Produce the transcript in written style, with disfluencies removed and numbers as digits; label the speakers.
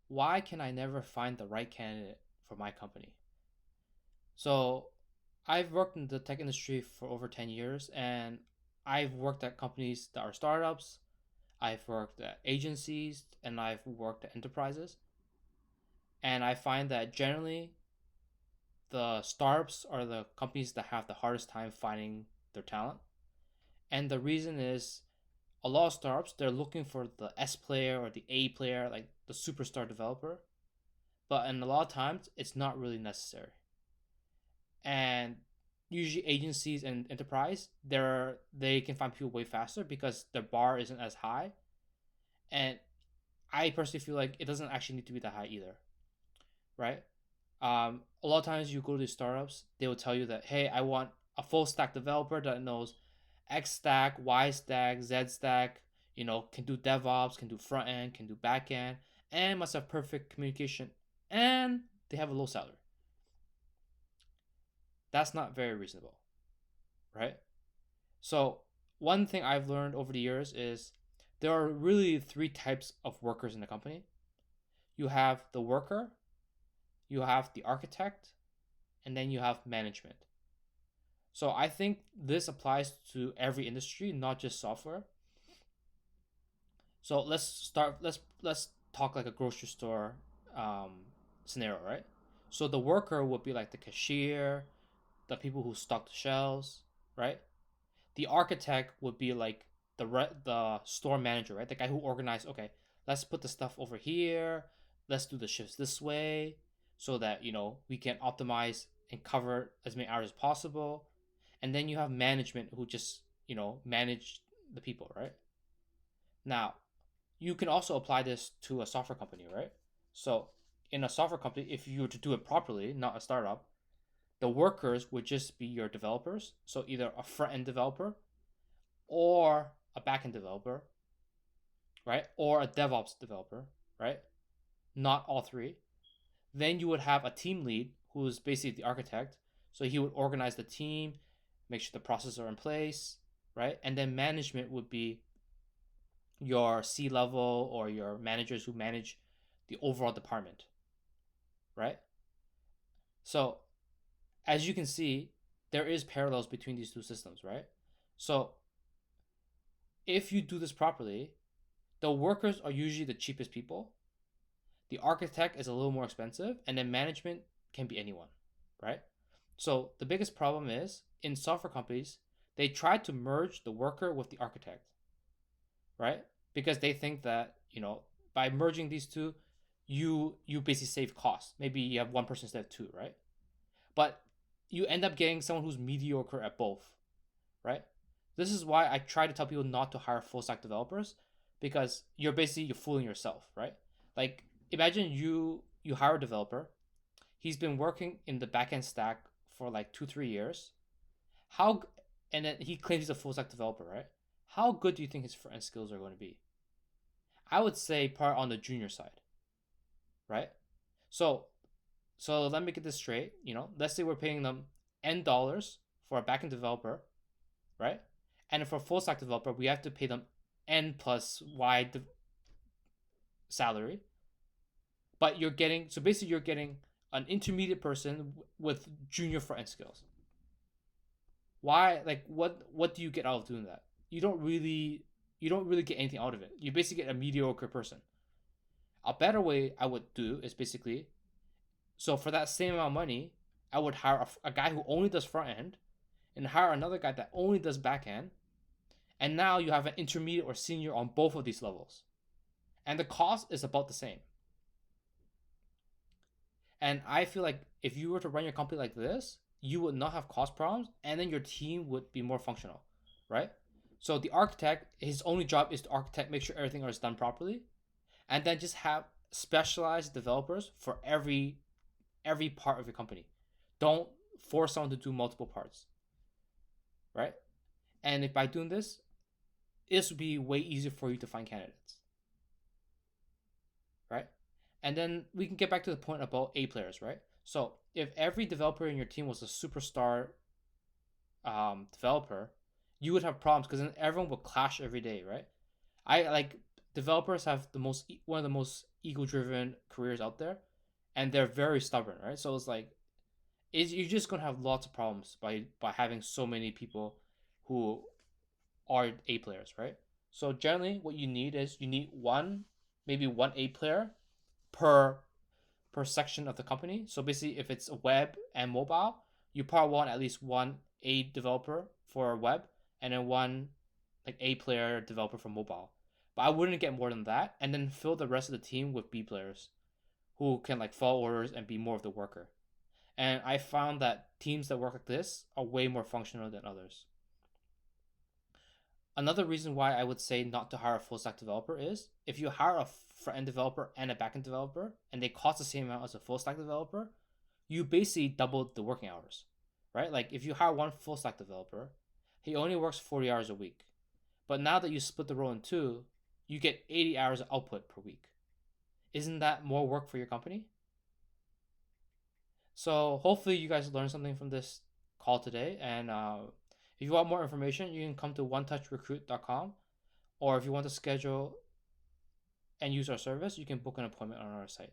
Speaker 1: why can I never find the right candidate for my company? So I've worked in the tech industry for over 10 years, and I've worked at companies that are startups, I've worked at agencies, and I've worked at enterprises. And I find that generally the startups are the companies that have the hardest time finding their talent. And the reason is a lot of startups, they're looking for the S player or the A player, like the superstar developer. But in a lot of times, it's not really necessary. And usually agencies and enterprise, they can find people way faster because their bar isn't as high. And I personally feel like it doesn't actually need to be that high either, right? A lot of times you go to these startups, they will tell you that, hey, I want a full stack developer that knows X stack, Y stack, Z stack, can do DevOps, can do front end, can do back end, and must have perfect communication, and they have a low salary. That's not very reasonable, right? So, one thing I've learned over the years is there are really three types of workers in the company. You have the worker, you have the architect, and then you have management. So I think this applies to every industry, not just software. So let's start. Let's talk like a grocery store scenario, right? So the worker would be like the cashier, the people who stock the shelves, right? The architect would be like the store manager, right? The guy who organized. Okay, let's put the stuff over here. Let's do the shifts this way, so that we can optimize and cover as many hours as possible. And then you have management who just manage the people, right? Now you can also apply this to a software company, right? So in a software company, if you were to do it properly, not a startup, the workers would just be your developers. So either a front end developer or a back end developer, right? Or a DevOps developer, right? Not all three. Then you would have a team lead who's basically the architect. So he would organize the team, make sure the processes are in place, right? And then management would be your C level or your managers who manage the overall department, right? So as you can see, there is parallels between these two systems, right? So if you do this properly, the workers are usually the cheapest people. The architect is a little more expensive, and then management can be anyone, right? So the biggest problem is in software companies, they try to merge the worker with the architect, right? Because they think that, by merging these two, you basically save costs. Maybe you have one person instead of two, right? But you end up getting someone who's mediocre at both, right? This is why I try to tell people not to hire full stack developers, because you're fooling yourself, right? Like imagine you hire a developer, he's been working in the backend stack for like 2 3 years. How and then he claims he's a full stack developer, right? How good do you think his front end skills are going to be? I would say part on the junior side, right? So let me get this straight. Let's say we're paying them N dollars for a backend developer, right? And for a full stack developer, we have to pay them N plus salary. But you're getting an intermediate person with junior front end skills. Why? Like, what do you get out of doing that? You don't really get anything out of it. You basically get a mediocre person. A better way I would do is basically, so for that same amount of money, I would hire a guy who only does front end and hire another guy that only does back end. And now you have an intermediate or senior on both of these levels. And the cost is about the same. And I feel like if you were to run your company like this, you would not have cost problems, and then your team would be more functional, right? So the architect, his only job is to architect, make sure everything is done properly, and then just have specialized developers for every part of your company. Don't force someone to do multiple parts, right? And if by doing this would be way easier for you to find candidates, right? And then we can get back to the point about A players, right? So if every developer in your team was a superstar developer, you would have problems because then everyone would clash every day, right? I like developers have one of the most ego-driven careers out there, and they're very stubborn, right? So it's like you're just gonna have lots of problems by having so many people who are A players, right? So generally, what you need is you need maybe one A player per section of the company. So basically, if it's a web and mobile, you probably want at least one A developer for web and then one like A player developer for mobile. But I wouldn't get more than that, and then fill the rest of the team with B players who can like follow orders and be more of the worker. And I found that teams that work like this are way more functional than others. Another reason why I would say not to hire a full stack developer is if you hire a front end developer and a back end developer and they cost the same amount as a full stack developer, you basically doubled the working hours, right? Like if you hire one full stack developer, he only works 40 hours a week. But now that you split the role in two, you get 80 hours of output per week. Isn't that more work for your company? So hopefully you guys learned something from this call today. And if you want more information, you can come to onetouchrecruit.com. Or if you want to schedule and use our service, you can book an appointment on our site.